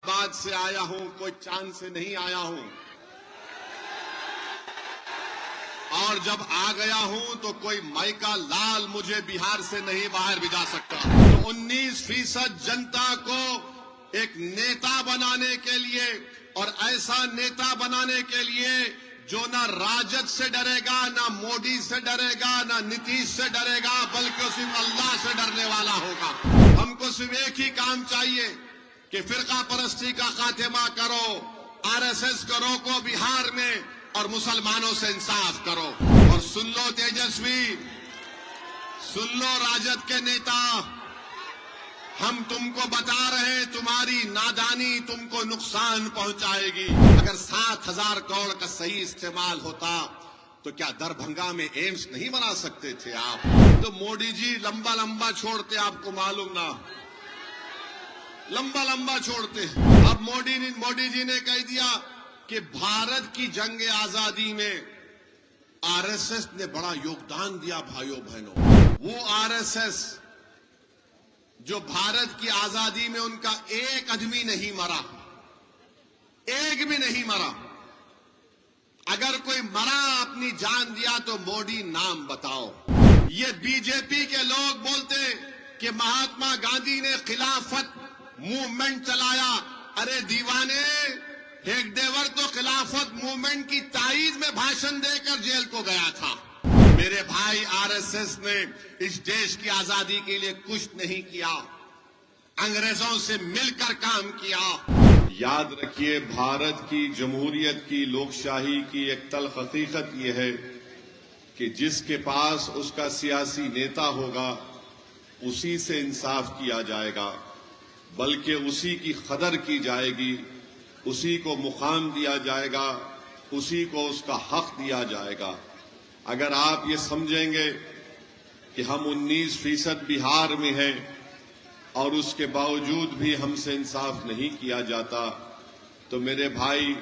بعد سے آیا ہوں، کوئی چاند سے نہیں آیا ہوں، اور جب آ گیا ہوں تو کوئی مائکا لال مجھے بہار سے نہیں باہر بھجا سکتا۔ تو 19% جنتا کو ایک نیتا بنانے کے لیے، اور ایسا نیتا بنانے کے لیے جو نہ راجد سے ڈرے گا، نہ مودی سے ڈرے گا، نہ نتیش سے ڈرے گا، بلکہ صرف اللہ سے ڈرنے والا ہوگا۔ ہم کو صرف ایک ہی کام چاہیے کہ فرقہ پرستی کا خاتمہ کرو، RSS کو روکو بہار میں، اور مسلمانوں سے انصاف کرو۔ اور سن لو تیجسوی، سن لو راجد کے نیتا، ہم تم کو بتا رہے ہیں تمہاری نادانی تم کو نقصان پہنچائے گی۔ اگر 7,000 کروڑ کا صحیح استعمال ہوتا تو کیا دربھنگا میں ایمس نہیں بنا سکتے تھے آپ؟ تو مودی جی لمبا لمبا چھوڑتے، آپ کو معلوم نہ، لمبا لمبا چھوڑتے۔ اب مودی جی نے کہہ دیا کہ بھارت کی جنگ آزادی میں RSS نے بڑا یوگدان دیا بھائیوں بہنوں۔ وہ RSS جو بھارت کی آزادی میں ان کا ایک آدمی نہیں مرا، ایک بھی نہیں مرا۔ اگر کوئی مرا اپنی جان دیا تو مودی نام بتاؤ۔ یہ BJP کے لوگ بولتے کہ مہاتما گاندھی نے خلافت موومنٹ چلایا۔ ارے دیوانے، ہیگڈیور تو خلافت موومنٹ کی تائید میں بھاشن دے کر جیل کو گیا تھا۔ میرے بھائی، RSS نے اس دیش کی آزادی کے لیے کچھ نہیں کیا، انگریزوں سے مل کر کام کیا۔ یاد رکھیے، بھارت کی جمہوریت کی، لوک شاہی کی ایک تلخ حقیقت یہ ہے کہ جس کے پاس اس کا سیاسی نیتا ہوگا اسی سے انصاف کیا جائے گا، بلکہ اسی کی قدر کی جائے گی، اسی کو مقام دیا جائے گا، اسی کو اس کا حق دیا جائے گا۔ اگر آپ یہ سمجھیں گے کہ ہم 19% بہار میں ہیں اور اس کے باوجود بھی ہم سے انصاف نہیں کیا جاتا، تو میرے بھائی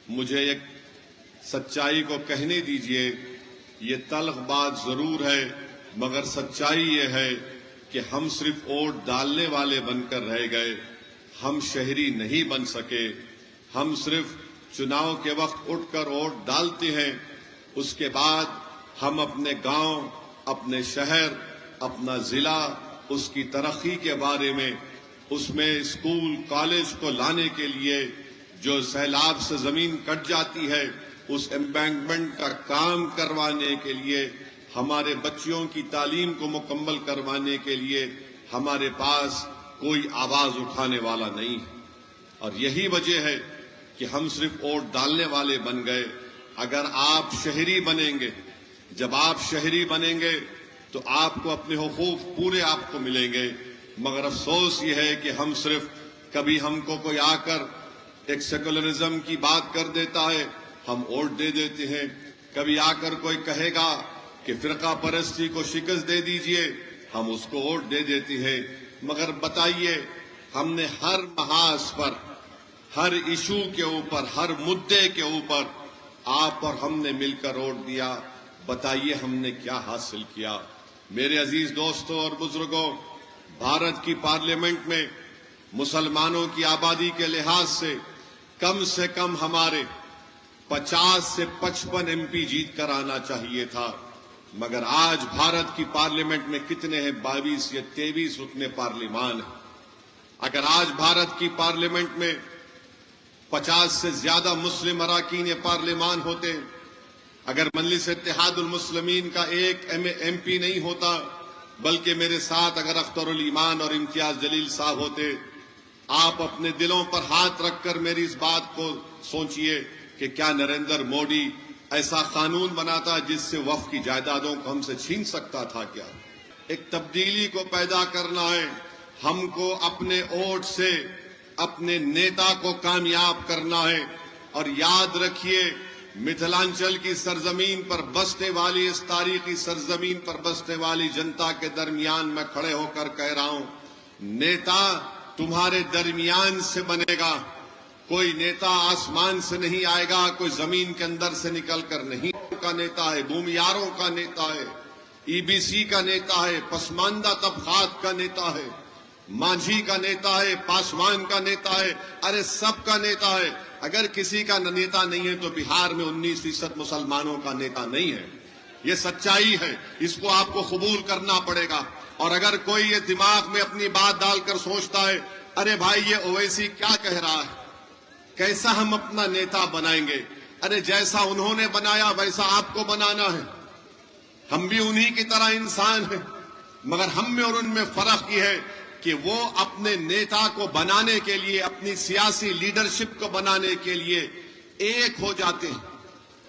مجھے ایک سچائی کو کہنے دیجئے۔ یہ تلخ بات ضرور ہے، مگر سچائی یہ ہے کہ ہم صرف ووٹ ڈالنے والے بن کر رہ گئے، ہم شہری نہیں بن سکے۔ ہم صرف چناؤ کے وقت اٹھ کر ووٹ ڈالتے ہیں، اس کے بعد ہم اپنے گاؤں، اپنے شہر، اپنا ضلع، اس کی ترقی کے بارے میں، اس میں اسکول کالج کو لانے کے لیے جو سیلاب سے زمین کٹ جاتی ہے، اس ایمبینکمنٹ کا کام کروانے کے لیے، ہمارے بچیوں کی تعلیم کو مکمل کروانے کے لیے ہمارے پاس کوئی آواز اٹھانے والا نہیں ہے۔ اور یہی وجہ ہے کہ ہم صرف ووٹ ڈالنے والے بن گئے۔ اگر آپ شہری بنیں گے، جب آپ شہری بنیں گے تو آپ کو اپنے حقوق پورے آپ کو ملیں گے، مگر افسوس یہ ہے کہ ہم صرف کبھی ہم کو کوئی آ کر ایک سیکولرزم کی بات کر دیتا ہے، ہم ووٹ دے دیتے ہیں۔ کبھی آ کر کوئی کہے گا کہ فرقہ پرستی کو شکست دے دیجئے، ہم اس کو ووٹ دے دیتے ہیں۔ مگر بتائیے، ہم نے ہر محاذ پر، ہر ایشو کے اوپر، ہر مدعے کے اوپر آپ اور ہم نے مل کر ووٹ دیا، بتائیے ہم نے کیا حاصل کیا؟ میرے عزیز دوستوں اور بزرگوں، بھارت کی پارلیمنٹ میں مسلمانوں کی آبادی کے لحاظ سے کم ہمارے 50 سے 55 MP جیت کر آنا چاہیے تھا، مگر آج بھارت کی پارلیمنٹ میں کتنے ہیں؟ 22 یا 23 رکن پارلیمان ہیں۔ اگر آج بھارت کی پارلیمنٹ میں 50 سے زیادہ مسلم اراکین پارلیمان ہوتے، اگر مجلس اتحاد المسلمین کا ایک MP نہیں ہوتا، بلکہ میرے ساتھ اگر اختر الایمان اور امتیاز جلیل صاحب ہوتے، آپ اپنے دلوں پر ہاتھ رکھ کر میری اس بات کو سوچئے کہ کیا نریندر مودی ایسا قانون بناتا جس سے وقف کی جائیدادوں کو ہم سے چھین سکتا تھا کیا؟ ایک تبدیلی کو پیدا کرنا ہے، ہم کو اپنے ووٹ سے اپنے نیتا کو کامیاب کرنا ہے۔ اور یاد رکھیے، متھلانچل کی سرزمین پر بسنے والی، اس تاریخی سرزمین پر بسنے والی جنتا کے درمیان میں کھڑے ہو کر کہہ رہا ہوں، نیتا تمہارے درمیان سے بنے گا، کوئی نیتا آسمان سے نہیں آئے گا، کوئی زمین کے اندر سے نکل کر نہیں کا نیتا ہے، بھومیاروں کا نیتا ہے، EBC کا نیتا ہے، پسماندہ طبقات کا نیتا ہے۔ مانجھی کا نیتا ہے، پاسوان کا نیتا ہے، ارے سب کا نیتا ہے. اگر کسی کا نیتا نہیں ہے تو بہار میں 19% مسلمانوں کا نیتا نہیں ہے. یہ سچائی ہے، اس کو آپ کو قبول کرنا پڑے گا. اور اگر کوئی یہ دماغ میں اپنی بات ڈال کر سوچتا ہے ارے بھائی یہ اویسی کیا کہہ رہا ہے، کیسا ہم اپنا نیتا بنائیں گے، ارے جیسا انہوں نے بنایا ویسا آپ کو بنانا ہے. ہم بھی انہی کی طرح انسان ہیں، مگر ہم میں اور ان میں فرق یہ ہے کہ وہ اپنے نیتا کو بنانے کے لیے، اپنی سیاسی لیڈرشپ کو بنانے کے لیے ایک ہو جاتے ہیں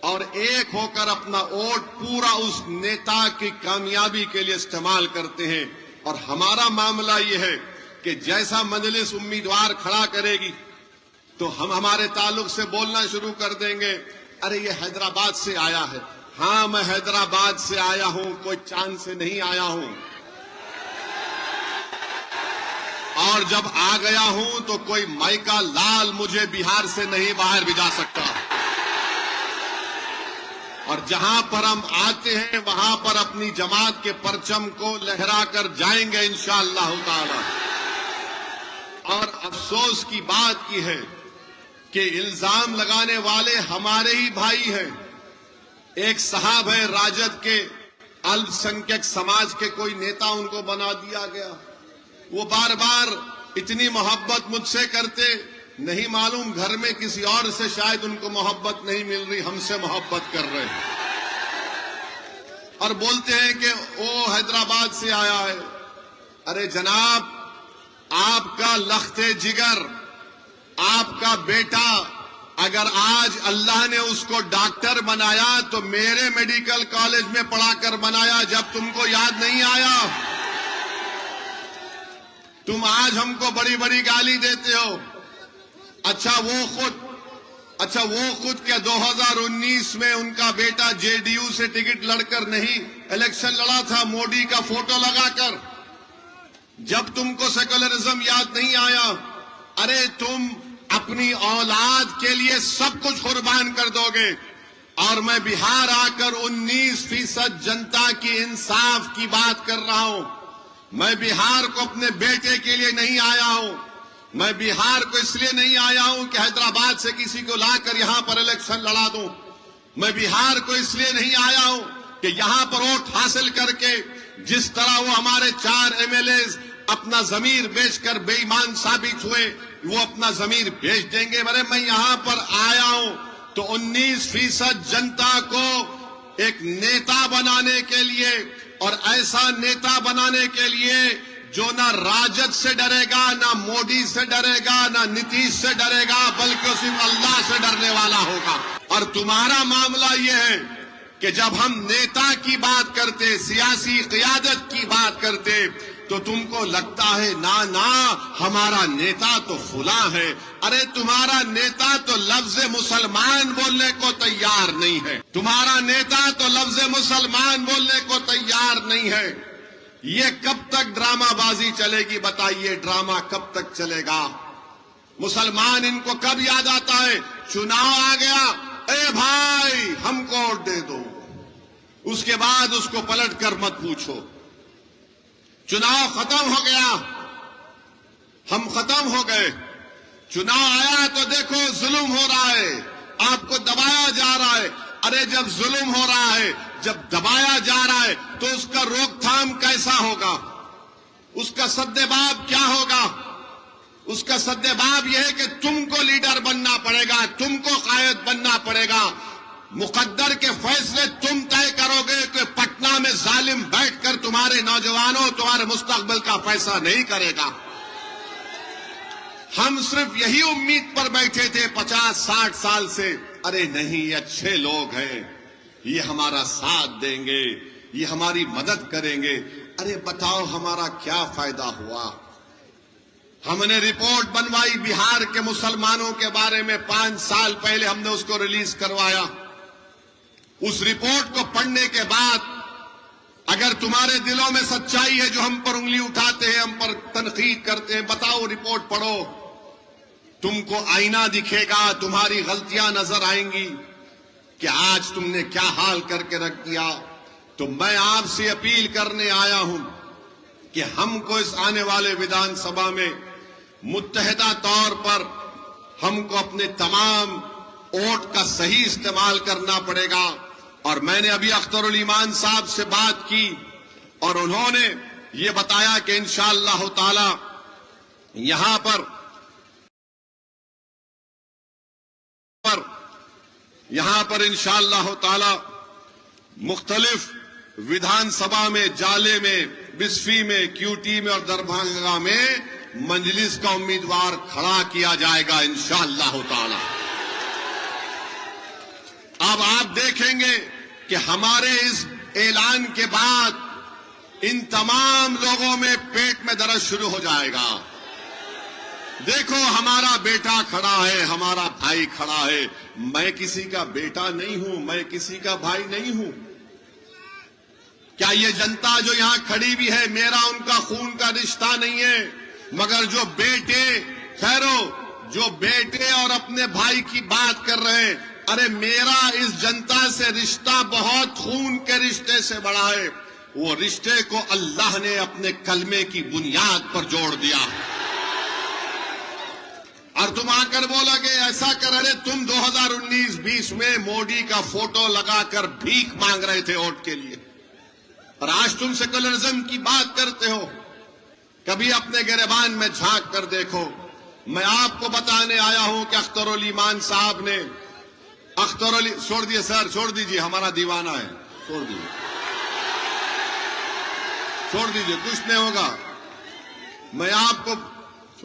اور ایک ہو کر اپنا ووٹ پورا اس نیتا کی کامیابی کے لیے استعمال کرتے ہیں. اور ہمارا معاملہ یہ ہے کہ جیسا مجلس امیدوار کھڑا کرے گی تو ہم ہمارے تعلق سے بولنا شروع کر دیں گے ارے یہ حیدرآباد سے آیا ہے. ہاں میں حیدرآباد سے آیا ہوں، کوئی چاند سے نہیں آیا ہوں. اور جب آ گیا ہوں تو کوئی مائکا لال مجھے بہار سے نہیں باہر بھجا سکتا. اور جہاں پر ہم آتے ہیں وہاں پر اپنی جماعت کے پرچم کو لہرا کر جائیں گے انشاءاللہ تعالی. اور افسوس کی بات کی ہے کہ الزام لگانے والے ہمارے ہی بھائی ہیں. ایک صاحب ہے راجد کے، الپ سنکھیک سماج کے کوئی نیتا ان کو بنا دیا گیا. وہ بار بار اتنی محبت مجھ سے کرتے، نہیں معلوم گھر میں کسی اور سے شاید ان کو محبت نہیں مل رہی، ہم سے محبت کر رہے ہیں. اور بولتے ہیں کہ وہ حیدرآباد سے آیا ہے. ارے جناب، آپ کا لخت جگر، آپ کا بیٹا اگر آج اللہ نے اس کو ڈاکٹر بنایا تو میرے میڈیکل کالج میں پڑھا کر بنایا. جب تم کو یاد نہیں آیا، تم آج ہم کو بڑی بڑی گالی دیتے ہو. اچھا وہ خود کیا 2019 میں ان کا بیٹا جے ڈی یو سے ٹکٹ لڑ کر نہیں الیکشن لڑا تھا مودی کا فوٹو لگا کر؟ جب تم کو سیکولرزم یاد نہیں آیا، ارے تم اپنی اولاد کے لیے سب کچھ قربان کر دو گے. اور میں بہار آ کر 19% جنتا کی انصاف کی بات کر رہا ہوں. میں بہار کو اپنے بیٹے کے لیے نہیں آیا ہوں. میں بہار کو اس لیے نہیں آیا ہوں کہ حیدرآباد سے کسی کو لا کر یہاں پر الیکشن لڑا دوں. میں بہار کو اس لیے نہیں آیا ہوں کہ یہاں پر ووٹ حاصل کر کے جس طرح وہ ہمارے 4 MLAs اپنا ضمیر بیچ کر بے ایمان ثابت ہوئے وہ اپنا ضمیر بیچ دیں گے. میں یہاں پر آیا ہوں تو 19% جنتا کو ایک نیتا بنانے کے لیے، اور ایسا نیتا بنانے کے لیے جو نہ راجد سے ڈرے گا، نہ مودی سے ڈرے گا، نہ نتیش سے ڈرے گا، بلکہ صرف اللہ سے ڈرنے والا ہوگا. اور تمہارا معاملہ یہ ہے کہ جب ہم نیتا کی بات کرتے، سیاسی قیادت کی بات کرتے، تو تم کو لگتا ہے نا ہمارا نیتا تو فلاں ہے. ارے تمہارا نیتا تو لفظ مسلمان بولنے کو تیار نہیں ہے. تمہارا نیتا تو لفظ مسلمان بولنے کو تیار نہیں ہے. یہ کب تک ڈرامہ بازی چلے گی بتائیے؟ ڈرامہ کب تک چلے گا؟ مسلمان ان کو کب یاد آتا ہے؟ چناؤ آ گیا، اے بھائی ہم کو ووٹ دے دو، اس کے بعد اس کو پلٹ کر مت پوچھو. چناؤ ختم ہو گیا، ہم ختم ہو گئے. چناؤ آیا تو دیکھو ظلم ہو رہا ہے، آپ کو دبایا جا رہا ہے. ارے جب ظلم ہو رہا ہے، جب دبایا جا رہا ہے تو اس کا روک تھام کیسا ہوگا؟ اس کا سدباب کیا ہوگا؟ اس کا سدباب یہ ہے کہ تم کو لیڈر بننا پڑے گا، تم کو قائد بننا پڑے گا. مقدر کے فیصلے تم طے کرو گے کہ پٹنہ میں ظالم بیٹھ کر تمہارے نوجوانوں، تمہارے مستقبل کا فیصلہ نہیں کرے گا. ہم صرف یہی امید پر بیٹھے تھے 50-60 سال سے، ارے نہیں یہ اچھے لوگ ہیں، یہ ہمارا ساتھ دیں گے، یہ ہماری مدد کریں گے. ارے بتاؤ ہمارا کیا فائدہ ہوا؟ ہم نے رپورٹ بنوائی بہار کے مسلمانوں کے بارے میں، 5 سال پہلے ہم نے اس کو ریلیز کروایا. اس رپورٹ کو پڑھنے کے بعد اگر تمہارے دلوں میں سچائی ہے، جو ہم پر انگلی اٹھاتے ہیں، ہم پر تنقید کرتے ہیں، بتاؤ رپورٹ پڑھو، تم کو آئینہ دکھے گا، تمہاری غلطیاں نظر آئیں گی کہ آج تم نے کیا حال کر کے رکھ دیا. تو میں آپ سے اپیل کرنے آیا ہوں کہ ہم کو اس آنے والے ودھان سبھا میں متحدہ طور پر ہم کو اپنے تمام ووٹ کا صحیح استعمال کرنا پڑے گا. اور میں نے ابھی اختر الایمان صاحب سے بات کی اور انہوں نے یہ بتایا کہ انشاءاللہ تعالی یہاں پر انشاءاللہ تعالی مختلف ودھان سبھا میں جالے میں بسفی میں کیوٹی میں اور دربھنگا میں مجلس کا امیدوار کھڑا کیا جائے گا انشاءاللہ تعالی. اب آپ دیکھیں گے کہ ہمارے اس اعلان کے بعد ان تمام لوگوں میں پیٹ میں درد شروع ہو جائے گا. دیکھو ہمارا بیٹا کھڑا ہے, ہمارا بھائی کھڑا ہے. میں کسی کا بیٹا نہیں ہوں, میں کسی کا بھائی نہیں ہوں. کیا یہ جنتا جو یہاں کھڑی بھی ہے میرا ان کا خون کا رشتہ نہیں ہے, مگر جو بیٹے اور اپنے بھائی کی بات کر رہے ہیں, ارے میرا اس جنتا سے رشتہ بہت خون کے رشتے سے بڑا ہے. وہ رشتے کو اللہ نے اپنے کلمے کی بنیاد پر جوڑ دیا. اور تم آ کر بولا کہ ایسا کر رہے, تم 2019-20 میں موڈی کا فوٹو لگا کر بھیک مانگ رہے تھے ووٹ کے لیے, اور آج تم سیکولرزم کی بات کرتے ہو. کبھی اپنے گریبان میں جھانک کر دیکھو. میں آپ کو بتانے آیا ہوں کہ اختر الایمان صاحب نے چھوڑ دیے سر, چھوڑ دیجئے, ہمارا دیوانہ ہے, چھوڑ دیجئے کچھ نہیں ہوگا. میں آپ کو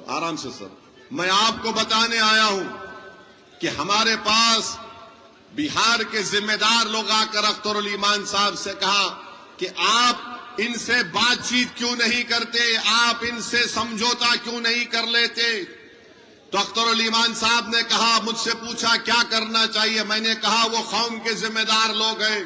آرام سے سر, میں آپ کو بتانے آیا ہوں کہ ہمارے پاس بہار کے ذمہ دار لوگ آ کر اختر الایمان صاحب سے کہا کہ آپ ان سے بات چیت کیوں نہیں کرتے, آپ ان سے سمجھوتا کیوں نہیں کر لیتے. تو اختر الایمان صاحب نے کہا, مجھ سے پوچھا کیا کرنا چاہیے. میں نے کہا وہ قوم کے ذمہ دار لوگ ہیں,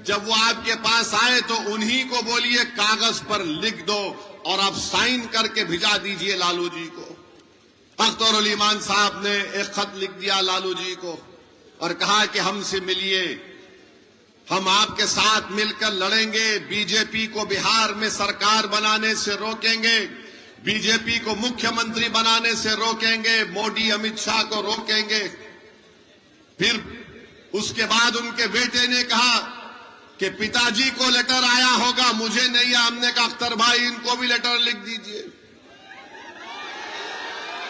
جب وہ آپ کے پاس آئے تو انہی کو بولیے کاغذ پر لکھ دو اور آپ سائن کر کے بھیجا دیجئے لالو جی کو. اختر الایمان صاحب نے ایک خط لکھ دیا لالو جی کو اور کہا کہ ہم سے ملیے, ہم آپ کے ساتھ مل کر لڑیں گے, بی جے پی کو بہار میں سرکار بنانے سے روکیں گے, بی جے پی کو مکھیہ منتری بنانے سے روکیں گے, موڈی امت شاہ کو روکیں گے. پھر اس کے بعد ان کے بیٹے نے کہا کہ پتا جی کو لیٹر آیا ہوگا, مجھے نہیں. ہم نے کہا اختر بھائی ان کو بھی لیٹر لکھ دیجئے.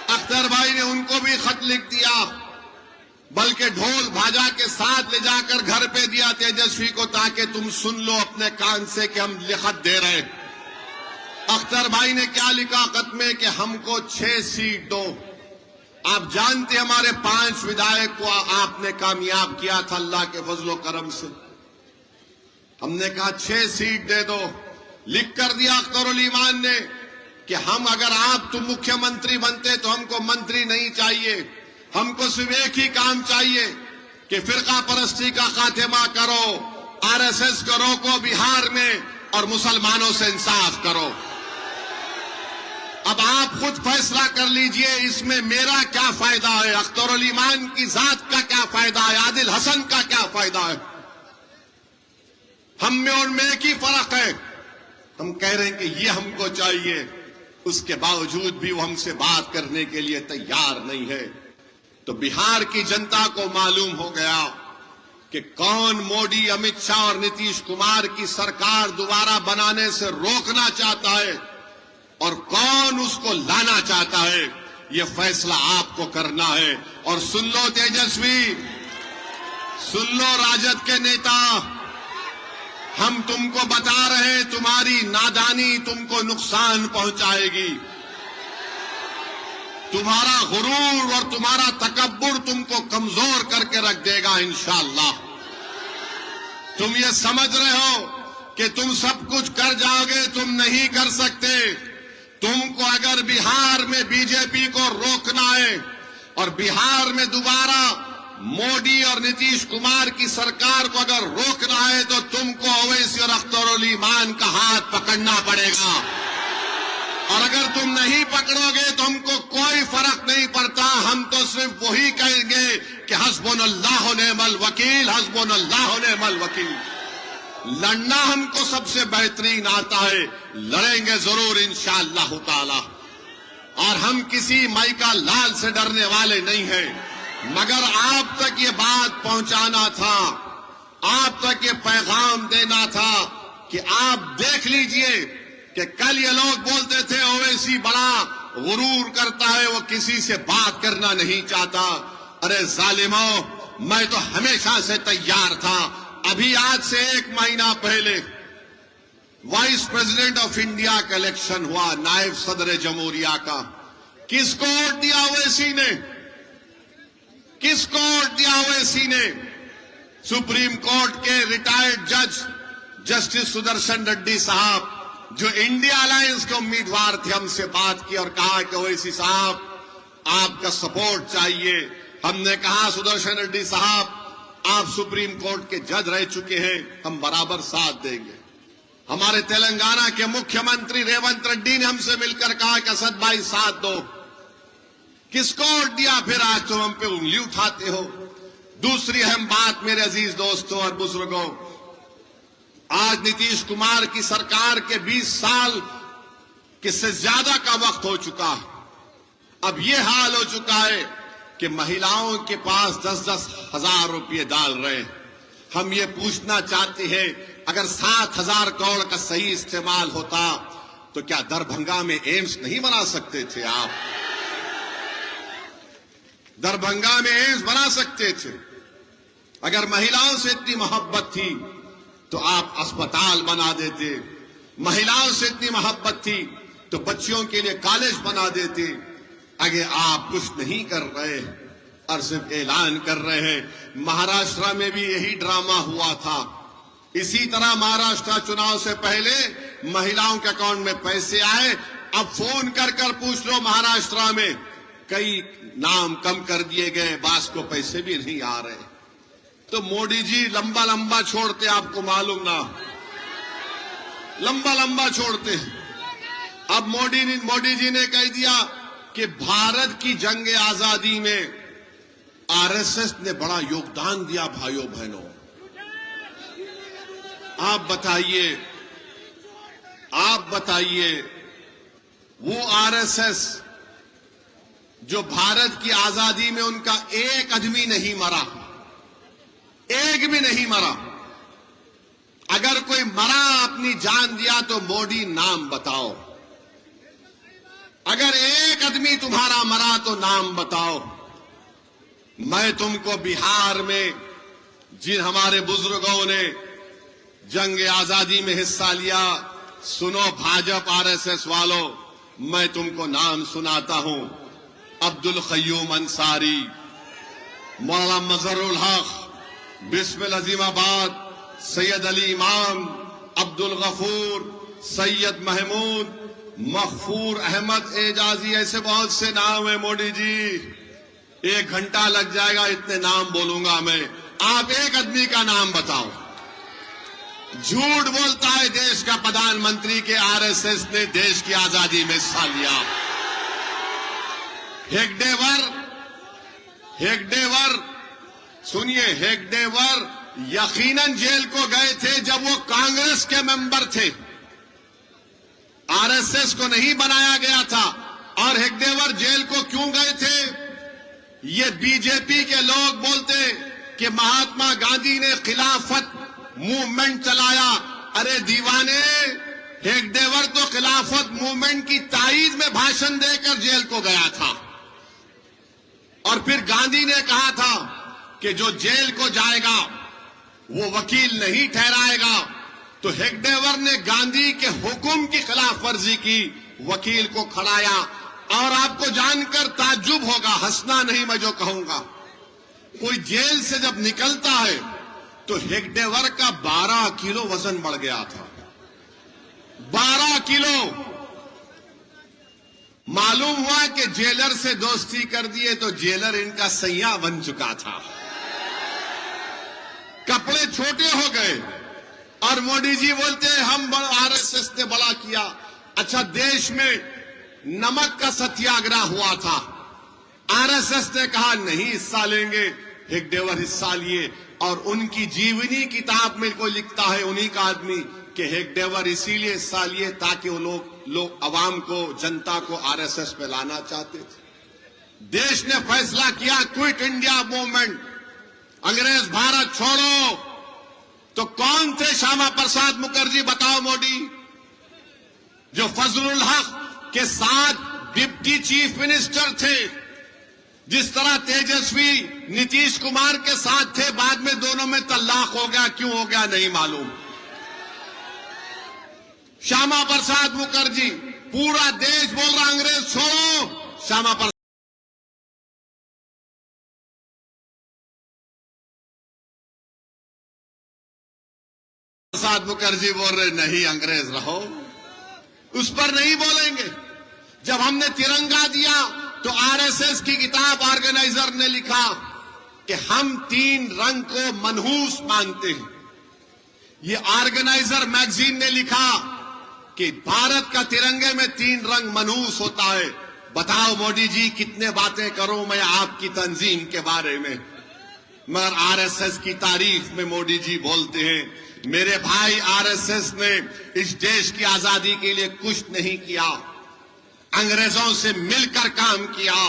اختر بھائی نے ان کو بھی خط لکھ دیا, بلکہ ڈھول بھاجا کے ساتھ لے جا کر گھر پہ دیا تیجسوی کو, تاکہ تم سن لو اپنے کان سے کہ ہم خط دے رہے. اختر بھائی نے کیا لکھا خط میں کہ ہم کو 6 سیٹ دو. آپ جانتے ہمارے 5 ودھائک کو آپ نے کامیاب کیا تھا اللہ کے فضل و کرم سے. ہم نے کہا 6 سیٹ دے دو. لکھ کر دیا اختر الایمان نے کہ ہم اگر آپ تم مکھیہ منتری بنتے تو ہم کو منتری نہیں چاہیے, ہم کو صرف ایک ہی کام چاہیے کہ فرقہ پرستی کا خاتمہ کرو, آر ایس ایس کو روکو بہار میں اور مسلمانوں سے انصاف کرو. اب آپ خود فیصلہ کر لیجئے اس میں میرا کیا فائدہ ہے, اختر الایمان کی ذات کا کیا فائدہ ہے, عادل حسن کا کیا فائدہ ہے. ہم میں ان میں ایک ہی فرق ہے, ہم کہہ رہے ہیں کہ یہ ہم کو چاہیے, اس کے باوجود بھی وہ ہم سے بات کرنے کے لیے تیار نہیں ہے. تو بہار کی جنتا کو معلوم ہو گیا کہ کون موڈی, امت شاہ اور نتیش کمار کی سرکار دوبارہ بنانے سے روکنا چاہتا ہے اور کون اس کو لانا چاہتا ہے. یہ فیصلہ آپ کو کرنا ہے. اور سن لو تیجسوی, سن لو راجد کے نیتا, ہم تم کو بتا رہے ہیں تمہاری نادانی تم کو نقصان پہنچائے گی. تمہارا غرور اور تمہارا تکبر تم کو کمزور کر کے رکھ دے گا انشاءاللہ. تم یہ سمجھ رہے ہو کہ تم سب کچھ کر جاؤ گے, تم نہیں کر سکتے. تم کو اگر بہار میں بی جے پی کو روکنا ہے اور بہار میں دوبارہ موڈی اور نتیش کمار کی سرکار کو اگر روکنا ہے تو تم کو اویسی اور اختر الایمان کا ہاتھ پکڑنا پڑے گا. اور اگر تم نہیں پکڑو گے تو ہم کو کوئی فرق نہیں پڑتا, ہم تو صرف وہی کہیں گے کہ حسبنا اللہ و نعم الوکیل, حسبنا اللہ و نعم الوکیل. لڑنا ہم کو سب سے بہترین آتا ہے، لڑیں گے ضرور انشاءاللہ تعالی، اور ہم کسی مائی کا لال سے ڈرنے والے نہیں ہیں، مگر آپ تک یہ بات پہنچانا تھا، آپ تک یہ پیغام دینا تھا کہ آپ دیکھ لیجئے کہ کل یہ لوگ بولتے تھے اویسی بڑا غرور کرتا ہے، وہ کسی سے بات کرنا نہیں چاہتا۔ ارے ظالموں، میں تو ہمیشہ سے تیار تھا۔ ابھی آج سے 1 مہینہ پہلے وائس پریزیڈنٹ آف انڈیا کا الیکشن ہوا، نائب صدر جمہوریہ کا۔ کس کو ووٹ دیا اویسی نے؟ کس کو ووٹ دیا اویسی نے؟ سپریم کورٹ کے ریٹائرڈ جج جسٹس سدرشن ریڈی صاحب، جو انڈیا الائنس کے امیدوار تھے، ہم سے بات کی اور کہا کہ اویسی صاحب آپ کا سپورٹ چاہیے۔ ہم نے کہا سدرشن ریڈی صاحب آپ سپریم کورٹ کے جج رہ چکے ہیں، ہم برابر ساتھ دیں گے۔ ہمارے تلنگانہ کے مکھیہ منتری ریونت ریڈی نے ہم سے مل کر کہا کہ اسد بھائی ساتھ دو۔ کس کو ووٹ دیا پھر آج تم ہم پہ انگلی اٹھاتے ہو؟ دوسری اہم بات میرے عزیز دوستوں اور بزرگوں، آج نتیش کمار کی سرکار کے 20 سال سے زیادہ کا وقت ہو چکا ہے۔ اب یہ حال ہو چکا ہے کہ مہیلاؤں کے پاس 10-10 ہزار روپے ڈال رہے ہیں۔ ہم یہ پوچھنا چاہتے ہیں اگر 7,000 کروڑ کا صحیح استعمال ہوتا تو کیا دربھنگا میں ایمس نہیں بنا سکتے تھے آپ؟ دربھنگا میں ایمس بنا سکتے تھے۔ اگر مہیلاؤں سے اتنی محبت تھی تو آپ اسپتال بنا دیتے، مہیلاؤں سے اتنی محبت تھی تو بچیوں کے لیے کالج بنا دیتے۔ اگر آپ کچھ نہیں کر رہے اور صرف اعلان کر رہے ہیں۔ مہاراشٹر میں بھی یہی ڈرامہ ہوا تھا۔ اسی طرح مہاراشٹر چناؤ سے پہلے مہیلاؤں کے اکاؤنٹ میں پیسے آئے، اب فون کر کر پوچھ لو مہاراشٹر میں کئی نام کم کر دیے گئے، بعض کو پیسے بھی نہیں آ رہے۔ تو موڈی جی لمبا لمبا چھوڑتے، آپ کو معلوم نہ، لمبا لمبا چھوڑتے۔ اب موڈی جی نے کہہ دیا کہ بھارت کی جنگ آزادی میں آر ایس ایس نے بڑا یوگدان دیا۔ بھائیوں بہنوں، آپ بتائیے وہ آر ایس ایس جو بھارت کی آزادی میں ان کا ایک آدمی نہیں مرا، ایک بھی نہیں مرا۔ اگر کوئی مرا اپنی جان دیا تو موڈی نام بتاؤ۔ اگر ایک آدمی تمہارا مرا تو نام بتاؤ۔ میں تم کو بہار میں جن ہمارے بزرگوں نے جنگ آزادی میں حصہ لیا، سنو بھاجپ آر ایس ایس والوں، میں تم کو نام سناتا ہوں۔ عبد القیوم انصاری، مولانا مظہر الحق، بسم العظیم آباد، سید علی امام، عبد الغفور، سید محمود، مغفور احمد اعجازی، ایسے بہت سے نام ہیں۔ موڈی جی 1 گھنٹہ لگ جائے گا، اتنے نام بولوں گا میں، آپ ایک آدمی کا نام بتاؤ۔ جھوٹ بولتا ہے دیش کا پردھان منتری کے آر ایس ایس نے دیش کی آزادی میں حصہ لیا۔ ہیگڈیور سنیے، ہیگڈیور یقیناً جیل کو گئے تھے جب وہ کانگریس کے ممبر تھے، آر ایس ایس کو نہیں بنایا گیا تھا۔ اور ہیگڈیور جیل کو کیوں گئے تھے؟ یہ بی جے پی کے لوگ بولتے کہ مہاتما گاندھی نے خلافت موومنٹ چلایا۔ ارے دیوانے، ہیگڈیور تو خلافت موومنٹ کی تائید میں بھاشن دے کر جیل کو گیا تھا، اور پھر گاندھی نے کہا تھا کہ جو جیل کو جائے گا وہ وکیل نہیں ٹھہرائے گا، تو ہیگڈیور نے گاندھی کے حکم کی خلاف ورزی کی، وکیل کو کھڑایا۔ اور آپ کو جان کر تعجب ہوگا، ہنسنا نہیں میں جو کہوں گا، کوئی جیل سے جب نکلتا ہے تو ہیگڈیور کا 12 کلو وزن بڑھ گیا تھا، 12 کلو۔ معلوم ہوا کہ جیلر سے دوستی کر دیے تو جیلر ان کا سیاں بن چکا تھا، کپڑے چھوٹے ہو گئے۔ اور موڈی جی بولتے ہیں ہم آر ایس ایس نے بڑا کیا۔ اچھا، دیش میں نمک کا ستیاگرہ ہوا تھا، آر ایس ایس نے کہا نہیں حصہ لیں گے، ہیگڈیور حصہ لیے، اور ان کی جیونی کتاب میں کوئی لکھتا ہے انہی کا آدمی کہ ہیگڈیور اسی لیے حصہ لیے تاکہ وہ لوگ عوام کو، جنتا کو آر ایس ایس پہ لانا چاہتے تھے۔ دیش نے فیصلہ کیا کوئٹ انڈیا موومنٹ، انگریز بھارت چھوڑو، تو کون تھے شیاما پرساد مکھرجی؟ بتاؤ موڈی، جو فضل الحق کے ساتھ ڈپٹی چیف منسٹر تھے، جس طرح تیجسوی نتیش کمار کے ساتھ تھے، بعد میں دونوں میں طلاق ہو گیا، کیوں ہو گیا نہیں معلوم۔ شیاما پرساد مکھرجی، پورا دیش بول رہا انگریز چھوڑو، شیاما پرساد مکھرجی بول رہے نہیں انگریز رہو، اس پر نہیں بولیں گے۔ جب ہم نے ترنگا دیا تو آر ایس ایس کی کتاب آرگنائزر نے لکھا کہ ہم 3 رنگ کو منحوس مانتے ہیں۔ یہ آرگنائزر میگزین نے لکھا کہ بھارت کا ترنگے میں 3 رنگ منحوس ہوتا ہے۔ بتاؤ موڈی جی کتنے باتیں کروں میں آپ کی تنظیم کے بارے میں، مگر آر ایس ایس کی تعریف میں موڈی جی بولتے ہیں میرے بھائی آر ایس ایس نے اس دیش کی آزادی کے لیے کچھ نہیں کیا، انگریزوں سے مل کر کام کیا،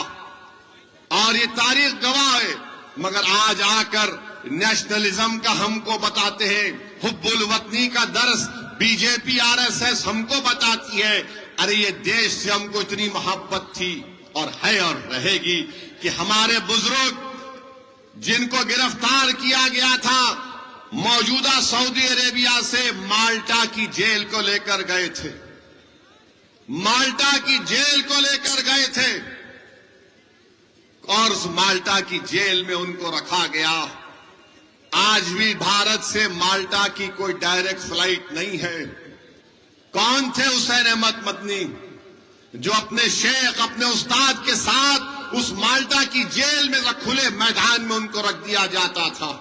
اور یہ تاریخ گواہ ہے۔ مگر آج آ کر نیشنلزم کا ہم کو بتاتے ہیں، حب الوطنی کا درس be J P R S S ہم کو بتاتی ہے۔ ارے یہ دیش سے ہم کو اتنی محبت تھی اور ہے اور رہے گی کہ ہمارے بزرگ جن کو گرفتار کیا گیا تھا موجودہ سعودی عربیہ سے مالٹا کی جیل کو لے کر گئے تھے، مالٹا کی جیل کو لے کر گئے تھے، اور اس مالٹا کی جیل میں ان کو رکھا گیا۔ آج بھی بھارت سے مالٹا کی کوئی ڈائریکٹ فلائٹ نہیں ہے۔ کون تھے حسین احمد مدنی جو اپنے شیخ، اپنے استاد کے ساتھ اس مالٹا کی جیل میں کھلے میدان میں ان کو رکھ دیا جاتا تھا۔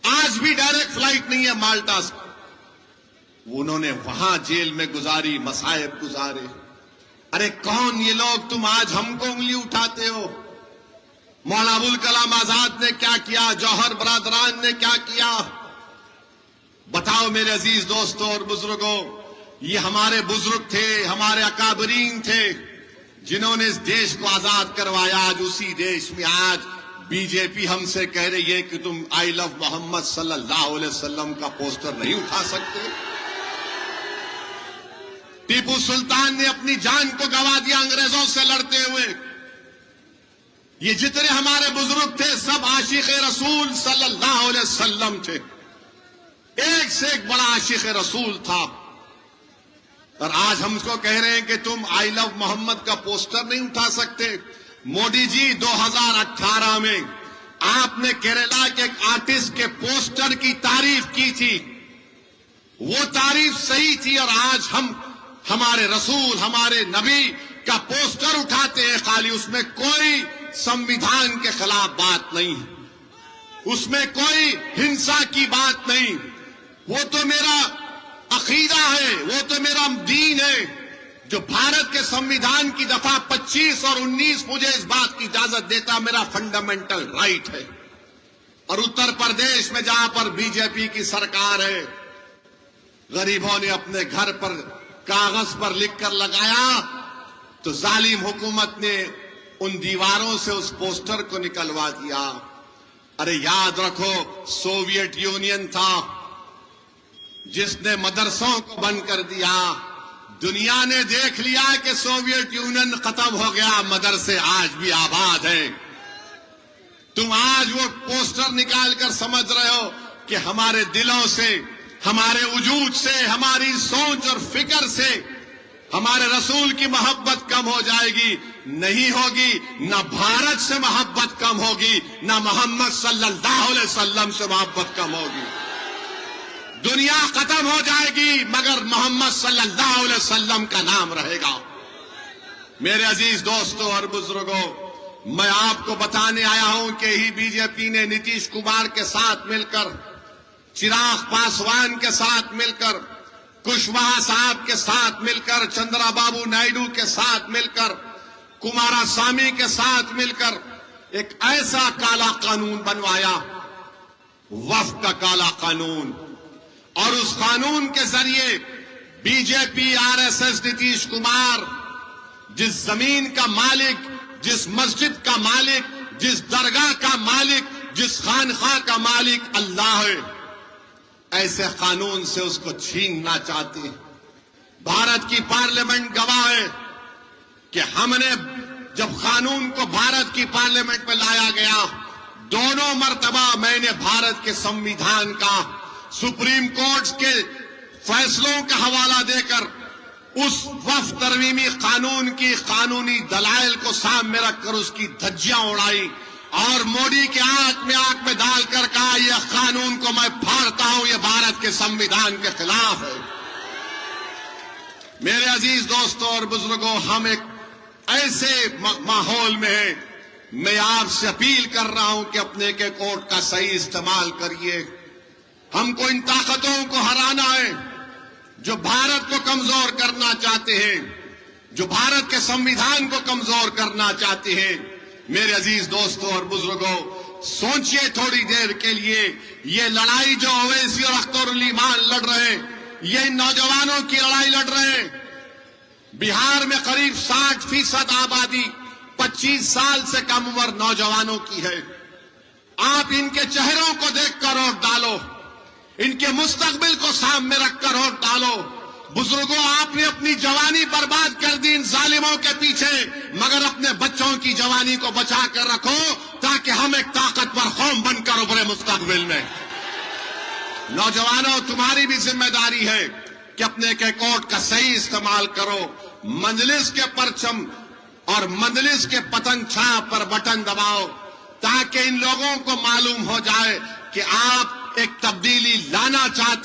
آج بھی ڈائریکٹ فلائٹ نہیں ہے مالٹا سے، انہوں نے وہاں جیل میں گزاری، مصائب گزارے۔ ارے کون یہ لوگ؟ تم آج ہم کو انگلی اٹھاتے ہو۔ مولانا ابوالکلام آزاد نے کیا کیا؟ جوہر برادران نے کیا کیا؟ بتاؤ میرے عزیز دوستوں اور بزرگوں، یہ ہمارے بزرگ تھے، ہمارے اکابرین تھے جنہوں نے اس دیش کو آزاد کروایا۔ آج اسی دیش میں آج بی جے پی ہم سے کہہ رہی ہے کہ تم آئی لو محمد صلی اللہ علیہ وسلم کا پوسٹر نہیں اٹھا سکتے۔ ٹیپو سلطان نے اپنی جان کو گنوا دیا انگریزوں سے لڑتے ہوئے۔ یہ جتنے ہمارے بزرگ تھے سب عاشق رسول صلی اللہ علیہ وسلم تھے، ایک سے ایک بڑا عاشق رسول تھا، اور آج ہم کو کہہ رہے ہیں کہ تم آئی لو محمد کا پوسٹر نہیں اٹھا سکتے۔ موڈی جی 2018 میں آپ نے کیرلا کے ایک آرٹسٹ کے پوسٹر کی تعریف کی تھی، وہ تعریف صحیح تھی، اور آج ہم ہمارے رسول، ہمارے نبی کا پوسٹر اٹھاتے ہیں، خالی اس میں کوئی سمویدھان کے خلاف بات نہیں، اس میں کوئی ہنسا کی بات نہیں۔ وہ تو میرا عقیدہ ہے، وہ تو میرا دین ہے، جو بھارت کے سمویدھان کی دفعہ 25 اور 19 مجھے اس بات کی اجازت دیتا، میرا فنڈامنٹل رائٹ ہے۔ اور اتر پردیش میں جہاں پر بی جے پی کی سرکار ہے، غریبوں نے اپنے گھر پر کاغذ پر لکھ کر لگایا تو ظالم حکومت نے ان دیواروں سے اس پوسٹر کو نکلوا دیا۔ ارے یاد رکھو سوویت یونین تھا جس نے مدرسوں کو بند کر دیا، دنیا نے دیکھ لیا کہ سوویت یونین ختم ہو گیا، مدرسے آج بھی آباد ہیں۔ تم آج وہ پوسٹر نکال کر سمجھ رہے ہو کہ ہمارے دلوں سے، ہمارے وجود سے، ہماری سوچ اور فکر سے ہمارے رسول کی محبت کم ہو جائے گی؟ نہیں ہوگی۔ نہ بھارت سے محبت کم ہوگی، نہ محمد صلی اللہ علیہ وسلم سے محبت کم ہوگی۔ دنیا ختم ہو جائے گی مگر محمد صلی اللہ علیہ وسلم کا نام رہے گا۔ میرے عزیز دوستوں اور بزرگوں، میں آپ کو بتانے آیا ہوں کہ ہی بی جے پی نے نتیش کمار کے ساتھ مل کر، چراغ پاسوان کے ساتھ مل کر، کشواہا صاحب کے ساتھ مل کر، چندرا بابو نائیڈو کے ساتھ مل کر، کمارا سوامی کے ساتھ مل کر ایک ایسا کالا قانون بنوایا، وفد کا کالا قانون، اور اس قانون کے ذریعے B J P, R S S, Nitish Kumar جس زمین کا مالک، جس مسجد کا مالک، جس درگاہ کا مالک، جس خانخواہ کا مالک اللہ ہے، ایسے قانون سے اس کو چھیننا چاہتے ہیں۔ بھارت کی پارلیمنٹ گواہ ہے کہ ہم نے جب قانون کو بھارت کی پارلیمنٹ میں لایا گیا، دونوں مرتبہ میں نے بھارت کے سمویدھان کا، سپریم کورٹ کے فیصلوں کا حوالہ دے کر اس وفد ترمیمی قانون کی قانونی دلائل کو سامنے رکھ کر اس کی دھجیاں اڑائی، اور مودی کے آنکھ میں ڈال کر کہا یہ قانون کو میں پھاڑتا ہوں، یہ بھارت کے سمویدھان کے خلاف ہے۔ میرے عزیز دوستوں اور بزرگوں، ہم ایک ایسے ماحول میں ہیں، میں آپ سے اپیل کر رہا ہوں کہ اپنے کے ووٹ کا صحیح استعمال کریے۔ ہم کو ان طاقتوں کو ہرانا ہے جو بھارت کو کمزور کرنا چاہتے ہیں، جو بھارت کے سمویدھان کو کمزور کرنا چاہتے ہیں۔ میرے عزیز دوستوں اور بزرگوں، سوچئے تھوڑی دیر کے لیے، یہ لڑائی جو اویسی اور اختر علی مان لڑ رہے ہیں، یہ ان نوجوانوں کی لڑائی لڑ رہے ہیں۔ بہار میں قریب 60% آبادی 25 سال سے کم عمر نوجوانوں کی ہے۔ آپ ان کے چہروں کو دیکھ کر ووٹ ڈالو، ان کے مستقبل کو سامنے رکھ کر ووٹ ڈالو۔ بزرگوں، آپ نے اپنی جوانی برباد کر دی ان ظالموں کے پیچھے، مگر اپنے بچوں کی جوانی کو بچا کر رکھو تاکہ ہم ایک طاقتور قوم بن کر ابھرے مستقبل میں۔ نوجوانوں، تمہاری بھی ذمہ داری ہے کہ اپنے ایک ووٹ کا صحیح استعمال کرو، مجلس کے پرچم اور مجلس کے پتنگ چھاپ پر بٹن دباؤ تاکہ ان لوگوں کو معلوم ہو جائے کہ آپ ایک تبدیلی لانا چاہتے ہیں۔